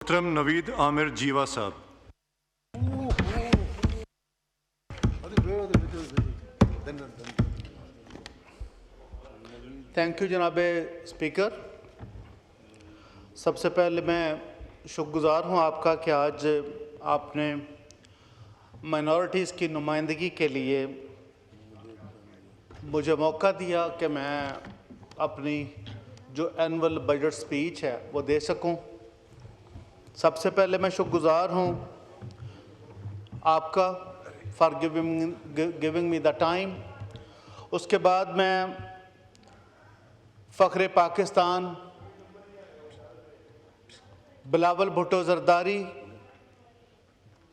मोहतरम नवीद आमिर जीवा साहब। थैंक यू जनाब स्पीकर। सबसे पहले मैं शुक्रगुज़ार हूँ आपका कि आज आपने माइनॉरिटीज़ की नुमाइंदगी के लिए मुझे मौका दिया कि मैं अपनी जो एनुअल बजट स्पीच है वो दे सकूं। सबसे पहले मैं शुक्रगुज़ार हूँ आपका for giving me the time. उसके बाद मैं फ़ख्र Pakistan Bilawal Bhutto Zardari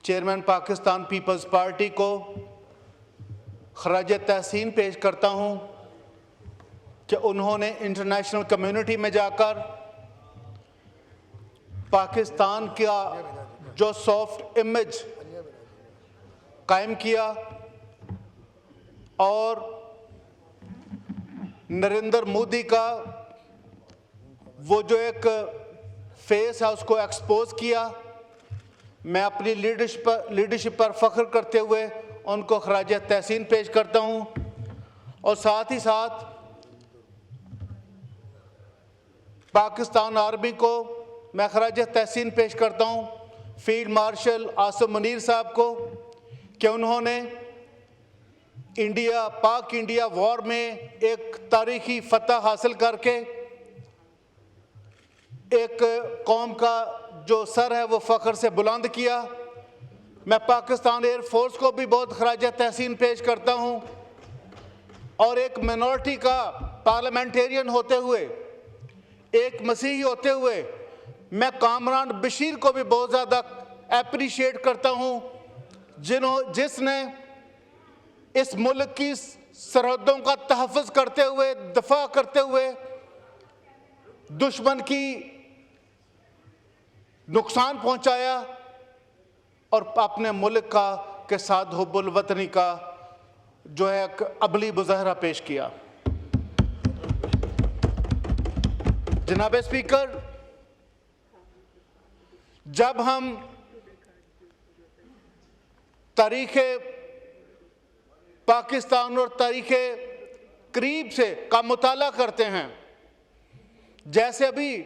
chairman Pakistan Peoples Party को खराज तहसीन पेश करता हूँ कि उन्होंने इंटरनेशनल कम्युनिटी में जाकर पाकिस्तान का जो सॉफ्ट इमेज कायम किया और नरेंद्र मोदी का वो जो एक फेस है उसको एक्सपोज किया। मैं अपनी लीडरशिप पर फ़ख्र करते हुए उनको खराज तहसीन पेश करता हूँ और साथ ही साथ पाकिस्तान आर्मी को मैं खराज तहसीन पेश करता हूँ फील्ड मार्शल आसिम मुनीर साहब को कि उन्होंने पाक इंडिया वॉर में एक तारीखी फतह हासिल करके एक कौम का जो सर है वो फ़ख्र से बुलंद किया। मैं पाकिस्तान एयर फोर्स को भी बहुत खराज तहसीन पेश करता हूँ और एक मिनॉरिटी का पार्लियामेंटेरियन होते हुए, एक मसीही होते हुए मैं कामरान बशीर को भी बहुत ज़्यादा एप्रिशिएट करता हूँ जिसने इस मुल्क की सरहदों का तहफ़्फ़ुज़ करते हुए, दफा करते हुए दुश्मन की नुकसान पहुंचाया और अपने मुल्क का के साथ हुब्बुल वतनी का जो है अबली मुज़ाहरा पेश किया। जनाब स्पीकर, जब हम तारीख़ पाकिस्तान और तारीख़ करीब से का मुताला करते हैं, जैसे अभी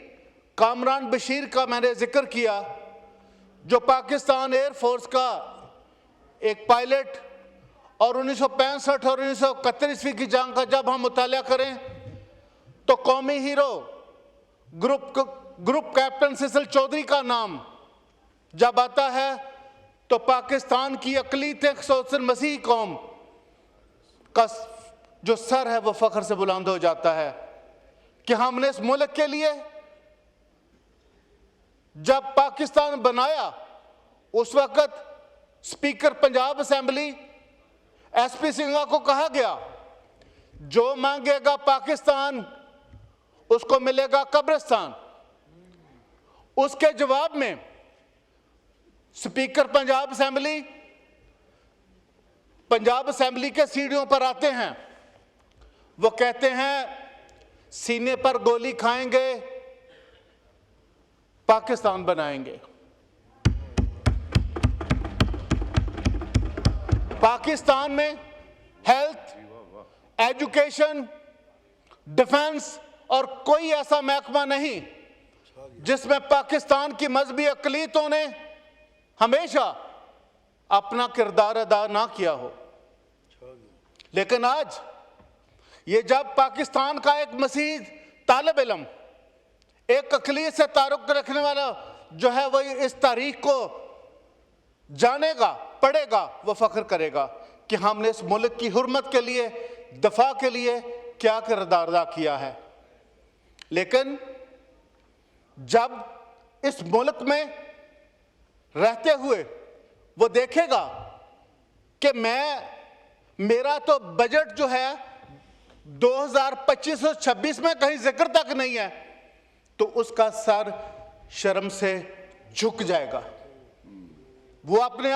कामरान बशीर का मैंने जिक्र किया जो पाकिस्तान एयर फोर्स का एक पायलट और 1965 और 1931 की जंग का जब हम मुताला करें तो कौमी hero group captain Cecil Chaudhry का नाम जब आता है तो पाकिस्तान की अक़लियत ख़ुसूसन मसीही कौम का जो सर है वो फ़ख्र से बुलंद हो जाता है कि हमने इस मुल्क के लिए जब पाकिस्तान बनाया उस वक़्त speaker Punjab assembly SP Singha को कहा गया जो मांगेगा पाकिस्तान उसको मिलेगा कब्रिस्तान। उसके जवाब में स्पीकर पंजाब असेंबली के सीढ़ियों पर आते हैं, वो कहते हैं सीने पर गोली खाएंगे पाकिस्तान बनाएंगे। पाकिस्तान में हेल्थ, एजुकेशन, डिफेंस और कोई ऐसा महकमा नहीं जिसमें पाकिस्तान की मजहबी अक़लियतों ने हमेशा अपना किरदार अदा ना किया हो। लेकिन आज ये जब पाकिस्तान का एक मसीही तालिब इल्म, एक अक़लियत से तारुक रखने वाला जो है वो इस तारीख को जानेगा, पढ़ेगा, वो फ़ख्र करेगा कि हमने इस मुल्क की हुर्मत के लिए, दफा के लिए क्या किरदार अदा किया है। लेकिन जब इस मुल्क में रहते हुए वो देखेगा कि मेरा तो बजट जो है 2025-26 में कहीं जिक्र तक नहीं है, तो उसका सर शर्म से झुक जाएगा। वो अपने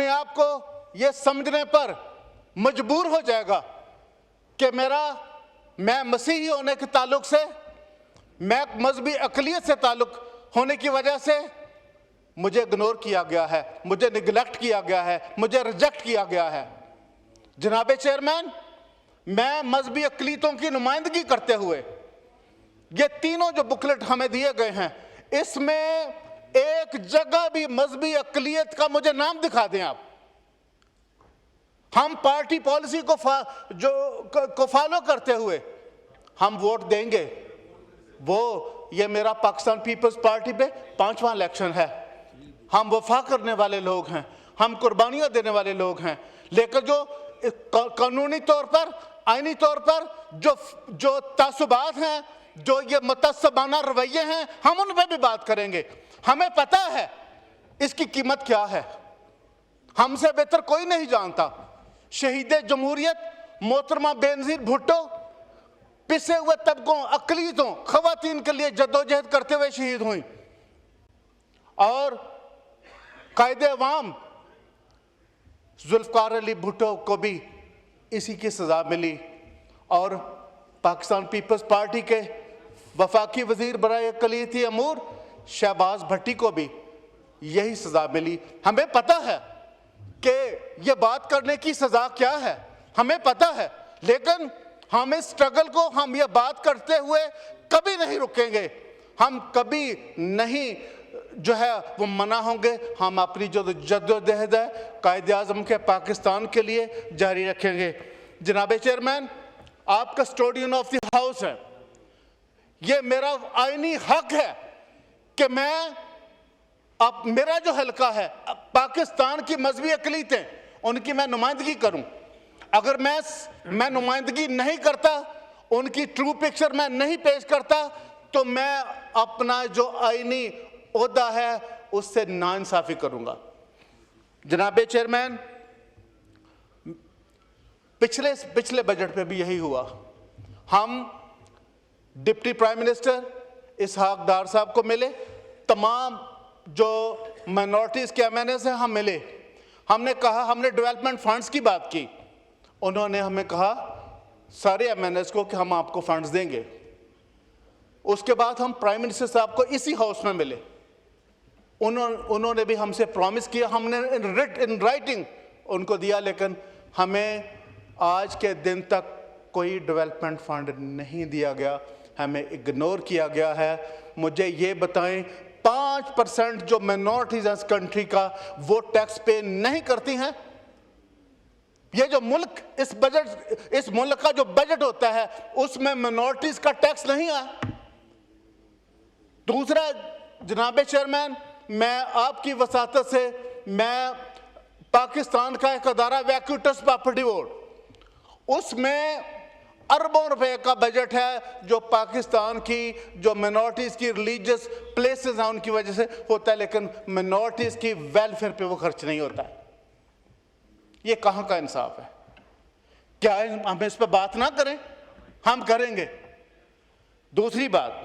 आप को ये समझने पर मजबूर हो जाएगा कि मैं मसीही होने के ताल्लुक से मैं मजहबी अकलियत से ताल्लुक होने की वजह से मुझे इग्नोर किया गया है, मुझे निगलेक्ट किया गया है, मुझे रिजेक्ट किया गया है। जनाबे चेयरमैन, मैं मजहबी अकलियतों की नुमाइंदगी करते हुए ये तीनों जो बुकलेट हमें दिए गए हैं, इसमें एक जगह भी मजहबी अकलियत का मुझे नाम दिखा दें आप। हम पार्टी पॉलिसी को फॉलो करते हुए हम वोट देंगे। वो ये मेरा पाकिस्तान पीपल्स पार्टी पे 5वां इलेक्शन है। हम वफा करने वाले लोग हैं, हम कुर्बानियां देने वाले लोग हैं, लेकिन जो कानूनी तौर पर, आईनी तौर पर जो तासुबात हैं, जो ये मुतअस्सबाना रवैये हैं, हम उन पर भी बात करेंगे। हमें पता है इसकी कीमत क्या है, हमसे बेहतर कोई नहीं जानता। शहीद जमहूरियत मोहतरमा बेनज़ीर भुट्टो पिसे हुए तबकों, अकलियतों, खवातीन के लिए जद्दोजहद करते हुए शहीद हुई, और कायदे अवाम जुल्फ़िकार अली भुट्टो को भी इसी की सज़ा मिली, और पाकिस्तान पीपल्स पार्टी के वफाकी वज़ीर बराए अक़लियती अमूर शहबाज भट्टी को भी यही सज़ा मिली। हमें पता है कि ये बात करने की सज़ा क्या है, हमें पता है, लेकिन हम इस स्ट्रगल को, हम ये बात करते हुए कभी नहीं रुकेंगे, हम कभी नहीं जो है वो मना होंगे। हम अपनी जो जद्दोजहद है कायदे आज़म के पाकिस्तान के लिए जारी रखेंगे। जनाबे चेयरमैन, आप कस्टोडियन ऑफ द हाउस हैं, ये मेरा आईनी हक है कि मैं, अब मेरा जो हल्का है पाकिस्तान की मजहबी अक़लियतें, उनकी मैं नुमाइंदगी करूं। अगर मैं नुमाइंदगी नहीं करता, उनकी ट्रू पिक्चर मैं नहीं पेश करता, तो मैं अपना जो आईनी ओहदा है उससे नाइंसाफ़ी करूंगा। जनाबे चेयरमैन, पिछले बजट पे भी यही हुआ। हम डिप्टी प्राइम मिनिस्टर इसहाक डार साहब को मिले, तमाम जो माइनॉरिटीज़ के एमएनएस हैं हम मिले, हमने कहा, हमने डेवलपमेंट फंड्स की बात की, उन्होंने हमें कहा सारे एमएनएस को कि हम आपको फंड्स देंगे। उसके बाद हम प्राइम मिनिस्टर साहब को इसी हाउस में मिले, उन्होंने भी हमसे प्रॉमिस किया, हमने इन राइटिंग उनको दिया, लेकिन हमें आज के दिन तक कोई डेवलपमेंट फंड नहीं दिया गया, हमें इग्नोर किया गया है। मुझे ये बताएं, 5% जो माइनॉरिटीज़ इस कंट्री का वो टैक्स पे नहीं करती हैं। ये जो मुल्क, इस मुल्क का जो बजट होता है उसमें माइनॉरिटीज़ का टैक्स नहीं आया। दूसरा, जनाबे चेयरमैन, मैं आपकी वसातत से, मैं पाकिस्तान का एक अदारा वैक्यू ट्रस्ट प्रॉपर्टी बोर्ड, उसमें अरबों रुपए का बजट है जो पाकिस्तान की जो मिनॉरिटीज़ की रिलीजियस प्लेसेस हैं उनकी वजह से होता है, लेकिन मिनॉरिटीज़ की वेलफेयर पे वो खर्च नहीं होता है। ये कहाँ का इंसाफ है? क्या हम इस पर बात ना करें? हम करेंगे। दूसरी बात,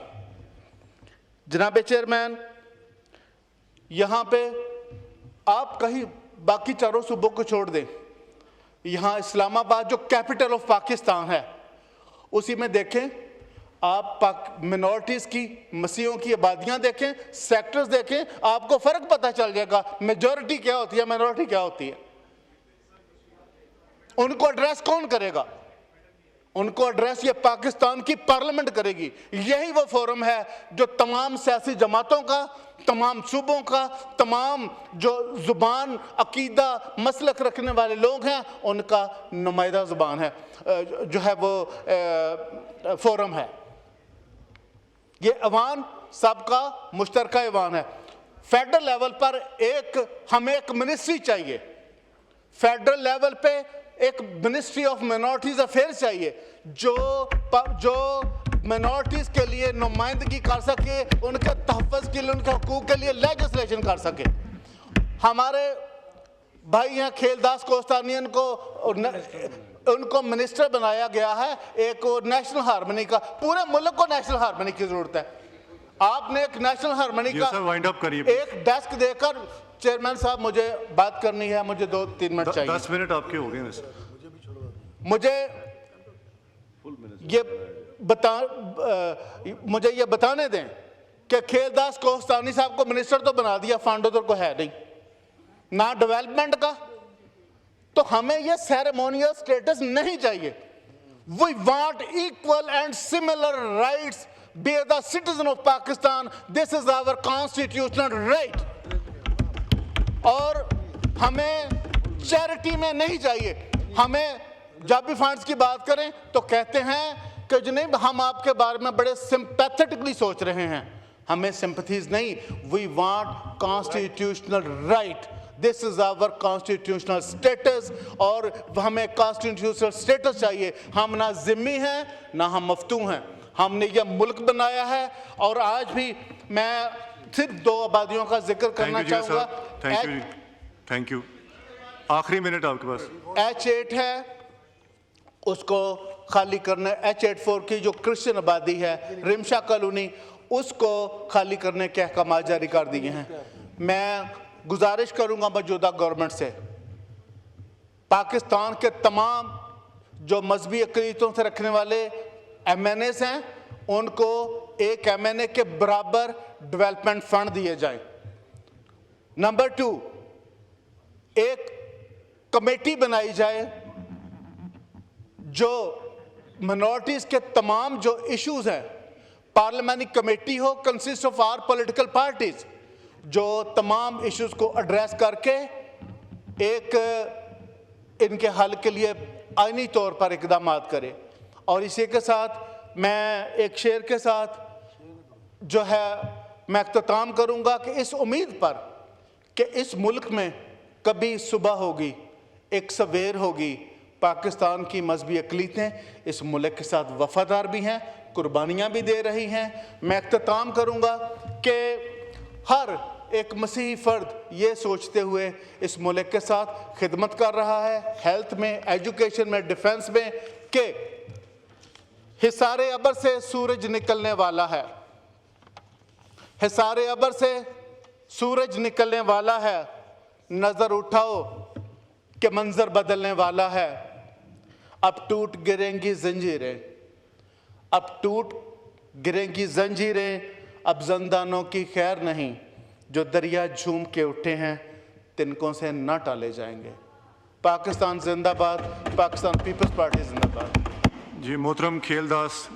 जनाबे चेयरमैन, यहाँ पे आप कहीं बाकी चारों सूबों को छोड़ दें, यहाँ इस्लामाबाद जो कैपिटल ऑफ पाकिस्तान है उसी में देखें आप मिनॉरिटीज़ की, मसीहों की आबादियाँ देखें, सेक्टर्स देखें, आपको फ़र्क पता चल जाएगा मेजॉरिटी क्या होती है, माइनॉरिटी क्या होती है। उनको एड्रेस कौन करेगा? उनको एड्रेस ये पाकिस्तान की पार्लियामेंट करेगी। यही वो फोरम है जो तमाम सियासी जमातों का, तमाम सूबों का, तमाम जो जुबान, अकीदा, मसलक रखने वाले लोग हैं उनका नुमाइंदा जुबान है, जो है वो फोरम है। ये अवान सबका मुश्तरका अवान है। फेडरल लेवल पर हमें एक मिनिस्ट्री चाहिए, फेडरल लेवल पे एक मिनिस्ट्री ऑफ माइनॉरिटीज अफेयर्स चाहिए जो माइनॉरिटीज के लिए नुमाइंदगी कर सके, उनके तहफ़्फ़ुज़ के लिए, उनके हकूक़ के लिए लेजिस्लेशन कर सके। हमारे भाई यहाँ खेलदास कोस्तानियन को उनको मिनिस्टर बनाया गया है, एक नेशनल हार्मनी का, पूरे मुल्क को नेशनल हार्मनी की जरूरत है। आपने एक नेशनल हार्मनी का एक डेस्क देकर, चेयरमैन साहब मुझे बात करनी है, मुझे 2-3 मिनट चाहिए। 10 मिनट आपके हो गए। मुझे ये बताने दें कि खेलदास कोहस्तानी साहब को मिनिस्टर तो बना दिया, फंड उधर को है नहीं, ना डेवलपमेंट का, तो हमें ये सेरेमोनियल स्टेटस नहीं चाहिए। We want equal and similar rights be the citizen of Pakistan, this is our constitutional right. और हमें चैरिटी में नहीं चाहिए। हमें जब भी फंड्स की बात करें तो कहते हैं कि जो नहीं, हम आपके बारे में बड़े सिंपैथेटिकली सोच रहे हैं। हमें सिंपथीज नहीं, we want constitutional right, this is our constitutional status. और हमें कॉन्स्टिट्यूशनल स्टेटस चाहिए। हम ना जिम्मी हैं ना हम मफ्तू हैं, हमने यह मुल्क बनाया है। और आज भी मैं सिर्फ 2 आबादियों का जिक्र करना चाहूँगा। Thank you. आखिरी मिनट आपके पास। H8 है, उसको खाली करने, H84 की जो क्रिश्चियन आबादी है, रिमशा कॉलोनी, उसको खाली करने के अहकाम जारी कर दिए हैं। मैं गुजारिश करूंगा मौजूदा गवर्नमेंट से, पाकिस्तान के तमाम जो मजहबी अक़ीदतों से रखने वाले MNAs हैं, उनको एक MNA के बराबर डेवलपमेंट फंड दिए जाए। नंबर 2, एक कमेटी बनाई जाए जो मिनॉरिटीज़ के तमाम जो इश्यूज़ हैं, पार्लियामेंट्री कमेटी हो, consist of our political parties, जो तमाम इश्यूज़ को एड्रेस करके एक इनके हल के लिए आईनी तौर पर इकदाम करे। और इसी के साथ मैं एक शेर के साथ जो है मैं इख्तिताम करूँगा कि इस उम्मीद पर कि इस मुल्क में कभी सुबह होगी, एक सवेर होगी, पाकिस्तान की मजहबी अक़लीतें इस मुल्क के साथ वफादार भी हैं, कुर्बानियाँ भी दे रही हैं। मैं इख्तिताम करूँगा कि हर एक मसीही फ़र्द ये सोचते हुए इस मुल्क के साथ खिदमत कर रहा है, हेल्थ में, एजुकेशन में, डिफेंस में, कि हिसारे अबर से सूरज निकलने वाला है, हिसारे अबर से सूरज निकलने वाला है, नज़र उठाओ कि मंजर बदलने वाला है। अब टूट गिरेंगी जंजीरें, अब टूट गिरेंगी जंजीरें, अब जंदानों की खैर नहीं, जो दरिया झूम के उठे हैं तिनकों से न टाले जाएंगे। पाकिस्तान जिंदाबाद, पाकिस्तान पीपल्स पार्टी जिंदाबाद। जी, मोहतरम खेलदास